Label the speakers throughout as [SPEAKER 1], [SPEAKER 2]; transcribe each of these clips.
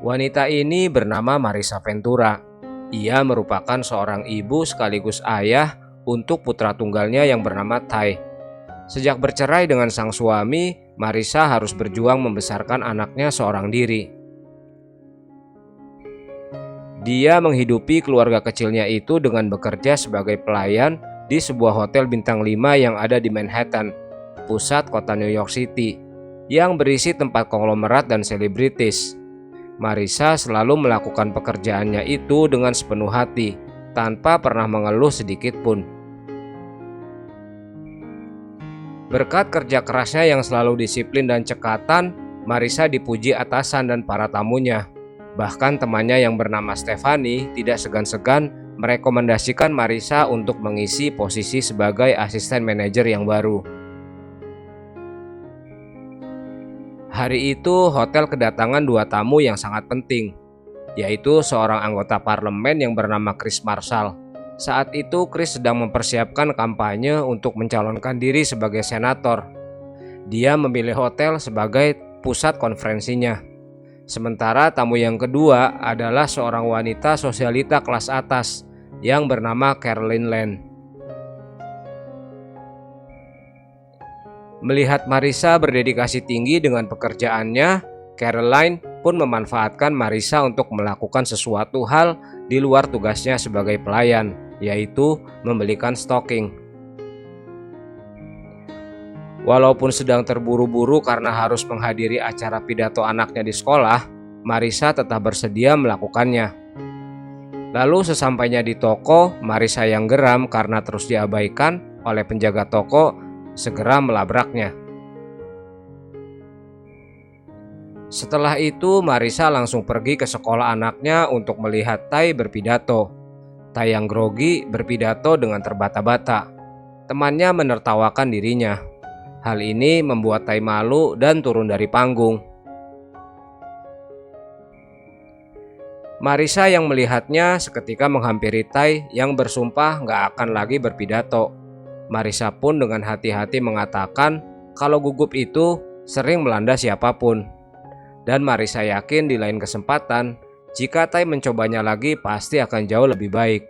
[SPEAKER 1] Wanita ini bernama Marisa Ventura. Ia merupakan seorang ibu sekaligus ayah untuk putra tunggalnya yang bernama Ty. Sejak bercerai dengan sang suami, Marisa harus berjuang membesarkan anaknya seorang diri. Dia menghidupi keluarga kecilnya itu dengan bekerja sebagai pelayan di sebuah hotel bintang 5 yang ada di Manhattan, pusat kota New York City, yang berisi tempat konglomerat dan selebritis. Marisa selalu melakukan pekerjaannya itu dengan sepenuh hati, tanpa pernah mengeluh sedikit pun. Berkat kerja kerasnya yang selalu disiplin dan cekatan, Marisa dipuji atasan dan para tamunya. Bahkan temannya yang bernama Stephanie tidak segan-segan merekomendasikan Marisa untuk mengisi posisi sebagai asisten manajer yang baru. Hari itu hotel kedatangan dua tamu yang sangat penting, yaitu seorang anggota parlemen yang bernama Chris Marshall. Saat itu Chris sedang mempersiapkan kampanye untuk mencalonkan diri sebagai senator. Dia memilih hotel sebagai pusat konferensinya. Sementara tamu yang kedua adalah seorang wanita sosialita kelas atas yang bernama Caroline Land. Melihat Marisa berdedikasi tinggi dengan pekerjaannya, Caroline pun memanfaatkan Marisa untuk melakukan sesuatu hal di luar tugasnya sebagai pelayan, yaitu membelikan stocking. Walaupun sedang terburu-buru karena harus menghadiri acara pidato anaknya di sekolah, Marisa tetap bersedia melakukannya. Lalu sesampainya di toko, Marisa yang geram karena terus diabaikan oleh penjaga toko segera melabraknya. Setelah itu Marisa langsung pergi ke sekolah anaknya untuk melihat Ty berpidato. Ty yang grogi berpidato dengan terbata-bata. Temannya menertawakan dirinya. Hal ini membuat Ty malu dan turun dari panggung. Marisa yang melihatnya seketika menghampiri Ty yang bersumpah gak akan lagi berpidato. Marisa pun dengan hati-hati mengatakan kalau gugup itu sering melanda siapapun. Dan Marisa yakin di lain kesempatan, jika Ty mencobanya lagi pasti akan jauh lebih baik.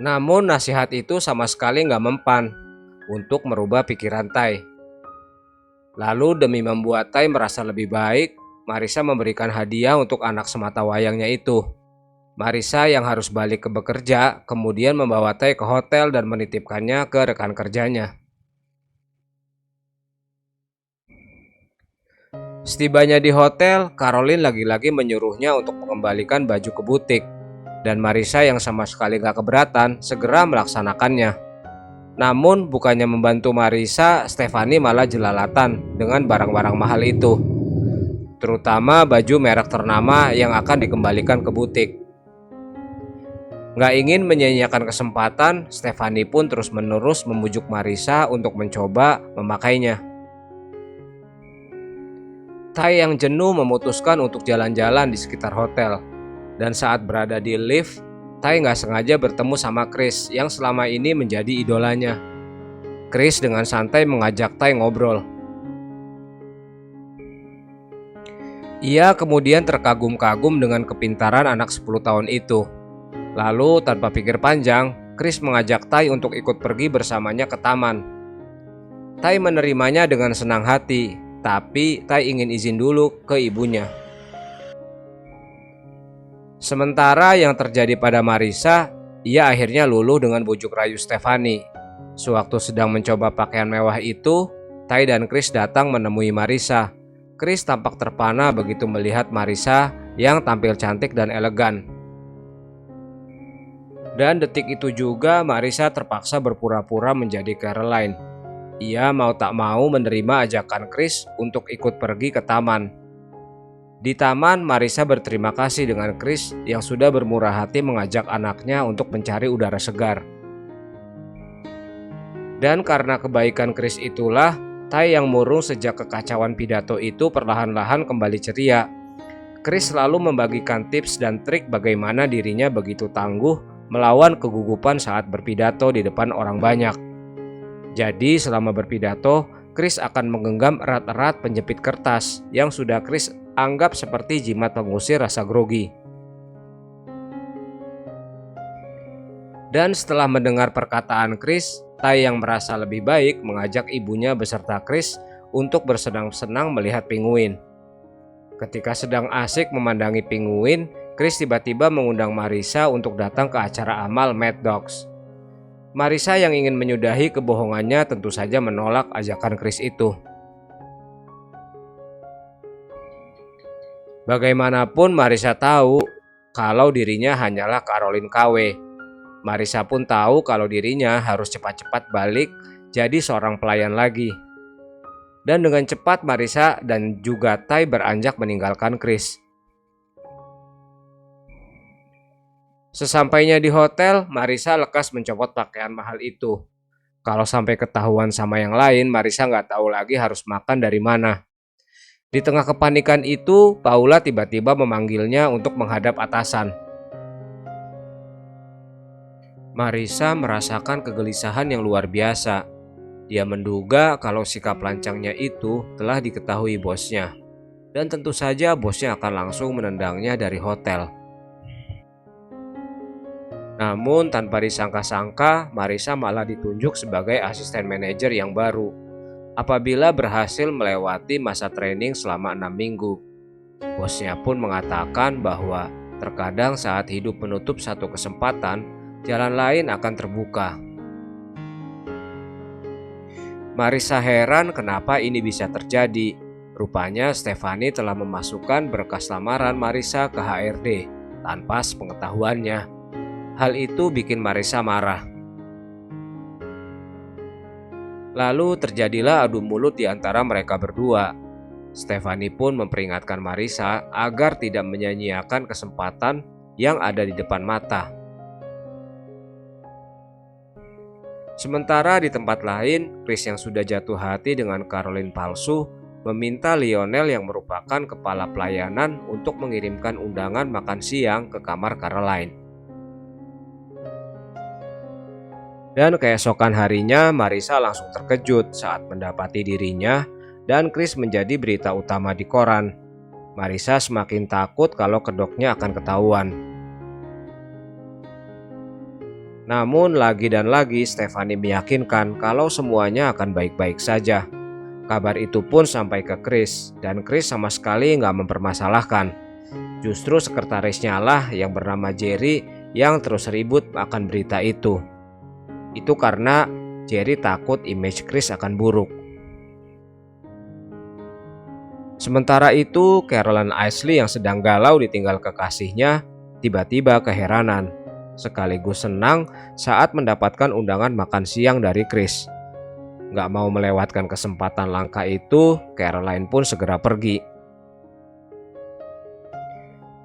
[SPEAKER 1] Namun nasihat itu sama sekali gak mempan untuk merubah pikiran Ty. Lalu demi membuat Ty merasa lebih baik, Marisa memberikan hadiah untuk anak semata wayangnya itu. Marisa yang harus balik ke bekerja kemudian membawa Ty ke hotel dan menitipkannya ke rekan kerjanya. Setibanya di hotel, Caroline lagi-lagi menyuruhnya untuk mengembalikan baju ke butik. Dan Marisa yang sama sekali gak keberatan segera melaksanakannya. Namun bukannya membantu Marisa, Stephanie malah jelalatan dengan barang-barang mahal itu, terutama baju merek ternama yang akan dikembalikan ke butik. Gak ingin menyia-nyiakan kesempatan, Stephanie pun terus-menerus membujuk Marisa untuk mencoba memakainya. Ty yang jenuh memutuskan untuk jalan-jalan di sekitar hotel. Dan saat berada di lift, Ty gak sengaja bertemu sama Chris yang selama ini menjadi idolanya. Chris dengan santai mengajak Ty ngobrol. Ia kemudian terkagum-kagum dengan kepintaran anak 10 tahun itu. Lalu tanpa pikir panjang, Chris mengajak Ty untuk ikut pergi bersamanya ke taman. Ty menerimanya dengan senang hati, tapi Ty ingin izin dulu ke ibunya. Sementara yang terjadi pada Marisa, ia akhirnya luluh dengan bujuk rayu Stephanie. Sewaktu sedang mencoba pakaian mewah itu, Ty dan Chris datang menemui Marisa. Chris tampak terpana begitu melihat Marisa yang tampil cantik dan elegan. Dan detik itu juga Marisa terpaksa berpura-pura menjadi Caroline. Ia mau tak mau menerima ajakan Chris untuk ikut pergi ke taman. Di taman, Marisa berterima kasih dengan Chris yang sudah bermurah hati mengajak anaknya untuk mencari udara segar. Dan karena kebaikan Chris itulah, Ty yang murung sejak kekacauan pidato itu perlahan-lahan kembali ceria. Chris selalu membagikan tips dan trik bagaimana dirinya begitu tangguh melawan kegugupan saat berpidato di depan orang banyak. Jadi selama berpidato, Chris akan menggenggam erat-erat penjepit kertas yang sudah Chris anggap seperti jimat pengusir rasa grogi. Dan setelah mendengar perkataan Chris, Tai yang merasa lebih baik mengajak ibunya beserta Chris untuk bersenang-senang melihat pinguin. Ketika sedang asik memandangi pinguin, Chris tiba-tiba mengundang Marissa untuk datang ke acara amal Mad Dogs. Marissa yang ingin menyudahi kebohongannya tentu saja menolak ajakan Chris itu. Bagaimanapun Marissa tahu kalau dirinya hanyalah Caroline KW. Marissa pun tahu kalau dirinya harus cepat-cepat balik jadi seorang pelayan lagi. Dan dengan cepat Marissa dan juga Tai beranjak meninggalkan Chris. Sesampainya di hotel, Marissa lekas mencopot pakaian mahal itu. Kalau sampai ketahuan sama yang lain, Marissa nggak tahu lagi harus makan dari mana. Di tengah kepanikan itu, Paula tiba-tiba memanggilnya untuk menghadap atasan. Marissa merasakan kegelisahan yang luar biasa. Dia menduga kalau sikap lancangnya itu telah diketahui bosnya. Dan tentu saja bosnya akan langsung menendangnya dari hotel. Namun tanpa disangka-sangka, Marissa malah ditunjuk sebagai asisten manajer yang baru apabila berhasil melewati masa training selama 6 minggu. Bosnya pun mengatakan bahwa terkadang saat hidup menutup satu kesempatan, jalan lain akan terbuka. Marissa heran kenapa ini bisa terjadi. Rupanya Stefani telah memasukkan berkas lamaran Marissa ke HRD tanpa sepengetahuannya. Hal itu bikin Marissa marah. Lalu terjadilah adu mulut di antara mereka berdua. Stefani pun memperingatkan Marissa agar tidak menyia-nyiakan kesempatan yang ada di depan mata. Sementara di tempat lain, Chris yang sudah jatuh hati dengan Caroline palsu meminta Lionel yang merupakan kepala pelayanan untuk mengirimkan undangan makan siang ke kamar Caroline. Dan keesokan harinya Marissa langsung terkejut saat mendapati dirinya dan Chris menjadi berita utama di koran. Marissa semakin takut kalau kedoknya akan ketahuan. Namun lagi dan lagi Stefani meyakinkan kalau semuanya akan baik-baik saja. Kabar itu pun sampai ke Chris dan Chris sama sekali nggak mempermasalahkan. Justru sekretarisnya lah yang bernama Jerry yang terus ribut akan berita itu. Itu karena Jerry takut image Chris akan buruk. Sementara itu, Caroline Ashley yang sedang galau ditinggal kekasihnya tiba-tiba keheranan, sekaligus senang saat mendapatkan undangan makan siang dari Chris. Gak mau melewatkan kesempatan langka itu, Caroline pun segera pergi.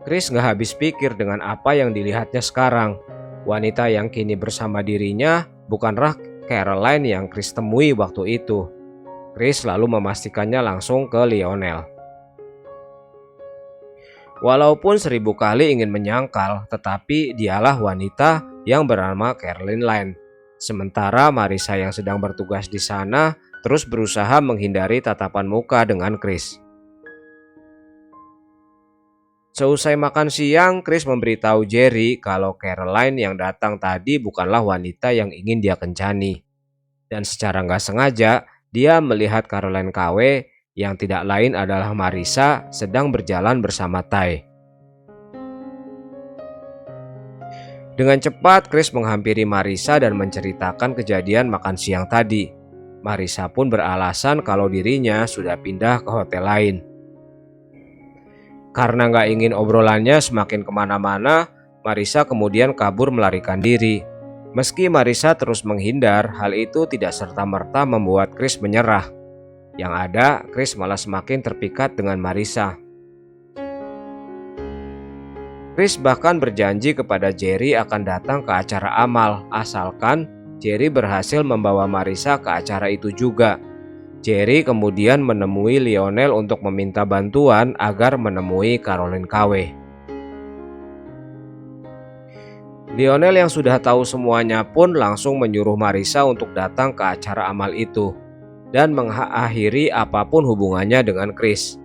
[SPEAKER 1] Chris gak habis pikir dengan apa yang dilihatnya sekarang. Wanita yang kini bersama dirinya bukanlah Caroline yang Chris temui waktu itu. Chris lalu memastikannya langsung ke Lionel. Walaupun 1000 kali ingin menyangkal, tetapi dialah wanita yang bernama Caroline Lane. Sementara Marissa yang sedang bertugas di sana terus berusaha menghindari tatapan muka dengan Chris. Seusai makan siang, Chris memberitahu Jerry kalau Caroline yang datang tadi bukanlah wanita yang ingin dia kencani. Dan secara nggak sengaja, dia melihat Caroline KW yang tidak lain adalah Marissa sedang berjalan bersama Tai. Dengan cepat, Chris menghampiri Marissa dan menceritakan kejadian makan siang tadi. Marissa pun beralasan kalau dirinya sudah pindah ke hotel lain. Karena nggak ingin obrolannya semakin kemana-mana, Marissa kemudian kabur melarikan diri. Meski Marissa terus menghindar, hal itu tidak serta-merta membuat Chris menyerah. Yang ada, Chris malah semakin terpikat dengan Marissa. Chris bahkan berjanji kepada Jerry akan datang ke acara amal, asalkan Jerry berhasil membawa Marissa ke acara itu juga. Jerry kemudian menemui Lionel untuk meminta bantuan agar menemui Caroline KW. Lionel yang sudah tahu semuanya pun langsung menyuruh Marissa untuk datang ke acara amal itu. dan mengakhiri apapun hubungannya dengan Chris.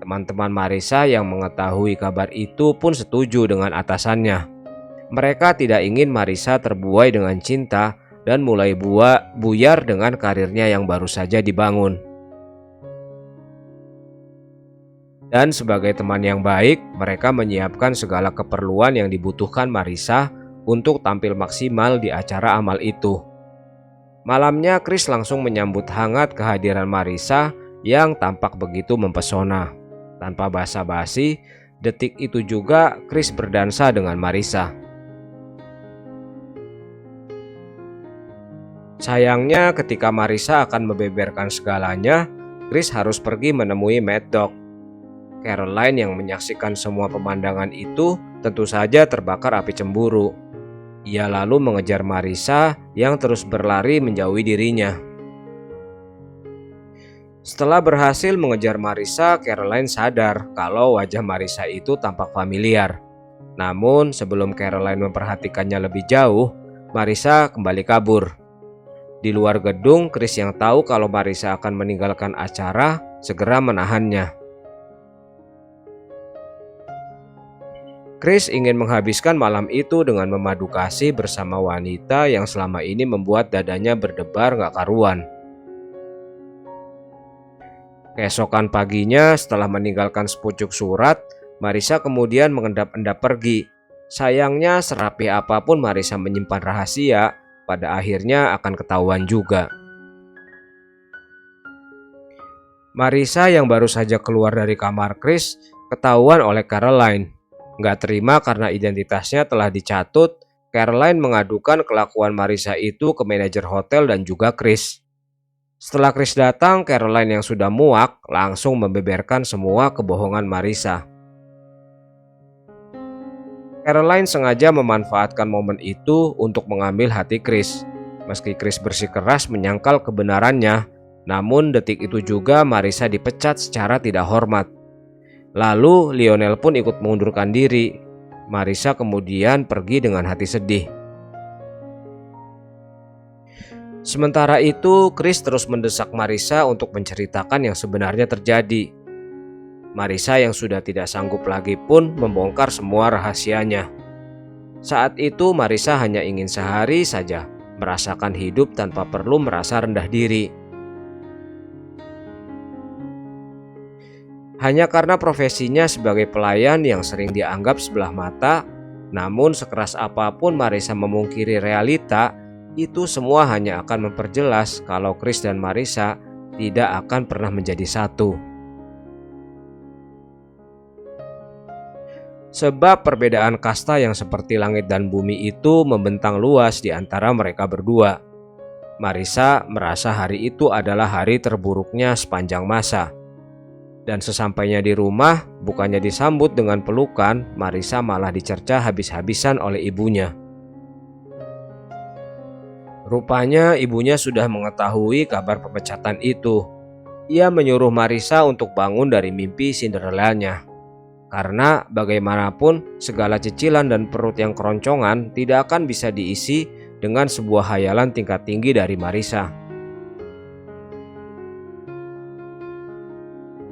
[SPEAKER 1] Teman-teman Marissa yang mengetahui kabar itu pun setuju dengan atasannya. Mereka tidak ingin Marissa terbuai dengan cinta dan mulai buyar dengan karirnya yang baru saja dibangun. Dan sebagai teman yang baik, mereka menyiapkan segala keperluan yang dibutuhkan Marissa untuk tampil maksimal di acara amal itu. Malamnya Chris langsung menyambut hangat kehadiran Marissa yang tampak begitu mempesona. Tanpa basa-basi, detik itu juga Chris berdansa dengan Marissa. Sayangnya ketika Marissa akan membeberkan segalanya, Chris harus pergi menemui Mad Dog. Caroline yang menyaksikan semua pemandangan itu tentu saja terbakar api cemburu. Ia lalu mengejar Marissa yang terus berlari menjauhi dirinya. Setelah berhasil mengejar Marissa, Caroline sadar kalau wajah Marissa itu tampak familiar. Namun sebelum Caroline memperhatikannya lebih jauh, Marissa kembali kabur. Di luar gedung, Chris yang tahu kalau Marissa akan meninggalkan acara segera menahannya. Chris ingin menghabiskan malam itu dengan memadu kasih bersama wanita yang selama ini membuat dadanya berdebar gak karuan. Keesokan paginya, setelah meninggalkan sepucuk surat, Marissa kemudian mengendap-endap pergi. Sayangnya serapi apapun Marissa menyimpan rahasia, pada akhirnya akan ketahuan juga. Marissa yang baru saja keluar dari kamar Chris ketahuan oleh Caroline. Gak terima karena identitasnya telah dicatut, Caroline mengadukan kelakuan Marissa itu ke manajer hotel dan juga Chris. Setelah Chris datang, Caroline yang sudah muak langsung membeberkan semua kebohongan Marissa. Caroline sengaja memanfaatkan momen itu untuk mengambil hati Chris. Meski Chris bersikeras menyangkal kebenarannya, namun detik itu juga Marissa dipecat secara tidak hormat. Lalu Lionel pun ikut mengundurkan diri. Marissa kemudian pergi dengan hati sedih. Sementara itu, Chris terus mendesak Marissa untuk menceritakan yang sebenarnya terjadi. Marissa yang sudah tidak sanggup lagi pun membongkar semua rahasianya. Saat itu Marissa hanya ingin sehari saja merasakan hidup tanpa perlu merasa rendah diri. Hanya karena profesinya sebagai pelayan yang sering dianggap sebelah mata, namun sekeras apapun Marissa memungkiri realita, itu semua hanya akan memperjelas kalau Chris dan Marissa tidak akan pernah menjadi satu. Sebab perbedaan kasta yang seperti langit dan bumi itu membentang luas di antara mereka berdua. Marissa merasa hari itu adalah hari terburuknya sepanjang masa. Dan sesampainya di rumah, bukannya disambut dengan pelukan, Marissa malah dicerca habis-habisan oleh ibunya. Rupanya ibunya sudah mengetahui kabar pemecatan itu. Ia menyuruh Marissa untuk bangun dari mimpi Cinderella-nya. Karena bagaimanapun segala cicilan dan perut yang keroncongan tidak akan bisa diisi dengan sebuah hayalan tingkat tinggi dari Marissa.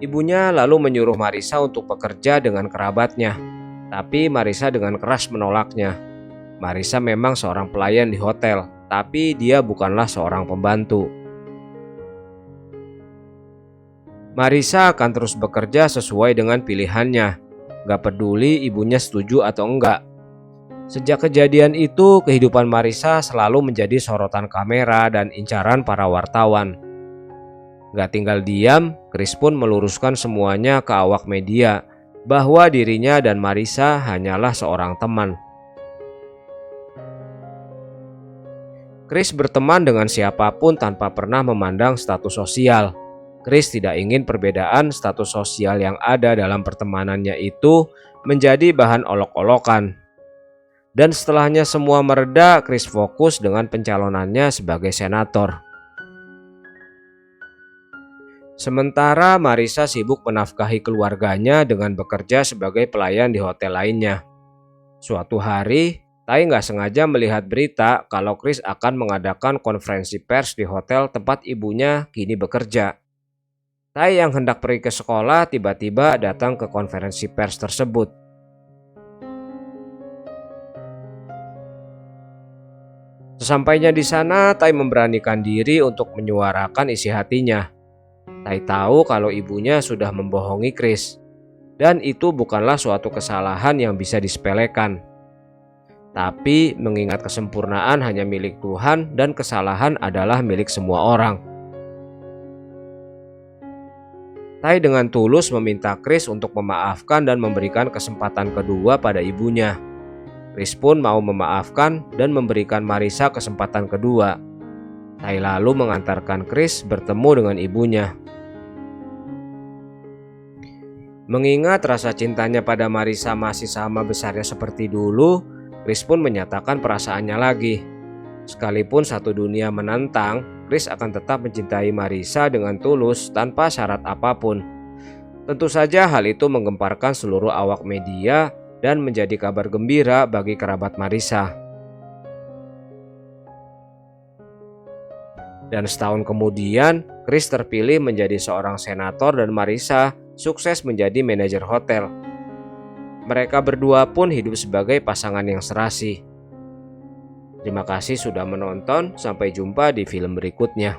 [SPEAKER 1] Ibunya lalu menyuruh Marissa untuk bekerja dengan kerabatnya. Tapi Marissa dengan keras menolaknya. Marissa memang seorang pelayan di hotel, tapi dia bukanlah seorang pembantu. Marissa akan terus bekerja sesuai dengan pilihannya, gak peduli ibunya setuju atau enggak. Sejak kejadian itu, kehidupan Marissa selalu menjadi sorotan kamera dan incaran para wartawan. Gak tinggal diam, Chris pun meluruskan semuanya ke awak media bahwa dirinya dan Marissa hanyalah seorang teman. Chris berteman dengan siapapun tanpa pernah memandang status sosial. Chris tidak ingin perbedaan status sosial yang ada dalam pertemanannya itu menjadi bahan olok-olokan. Dan setelahnya semua mereda, Chris fokus dengan pencalonannya sebagai senator. Sementara Marissa sibuk menafkahi keluarganya dengan bekerja sebagai pelayan di hotel lainnya. Suatu hari, Tai nggak sengaja melihat berita kalau Chris akan mengadakan konferensi pers di hotel tempat ibunya kini bekerja. Tai yang hendak pergi ke sekolah tiba-tiba datang ke konferensi pers tersebut. Sesampainya di sana, Tai memberanikan diri untuk menyuarakan isi hatinya. Tai tahu kalau ibunya sudah membohongi Chris, dan itu bukanlah suatu kesalahan yang bisa disepelekan. Tapi mengingat kesempurnaan hanya milik Tuhan dan kesalahan adalah milik semua orang. Tai dengan tulus meminta Chris untuk memaafkan dan memberikan kesempatan kedua pada ibunya. Chris pun mau memaafkan dan memberikan Marissa kesempatan kedua. Tai lalu mengantarkan Chris bertemu dengan ibunya. Mengingat rasa cintanya pada Marissa masih sama besarnya seperti dulu, Chris pun menyatakan perasaannya lagi. Sekalipun satu dunia menantang, Chris akan tetap mencintai Marissa dengan tulus tanpa syarat apapun. Tentu saja hal itu menggemparkan seluruh awak media dan menjadi kabar gembira bagi kerabat Marissa. Dan setahun kemudian, Chris terpilih menjadi seorang senator dan Marissa sukses menjadi manajer hotel. Mereka berdua pun hidup sebagai pasangan yang serasi. Terima kasih sudah menonton, sampai jumpa di film berikutnya.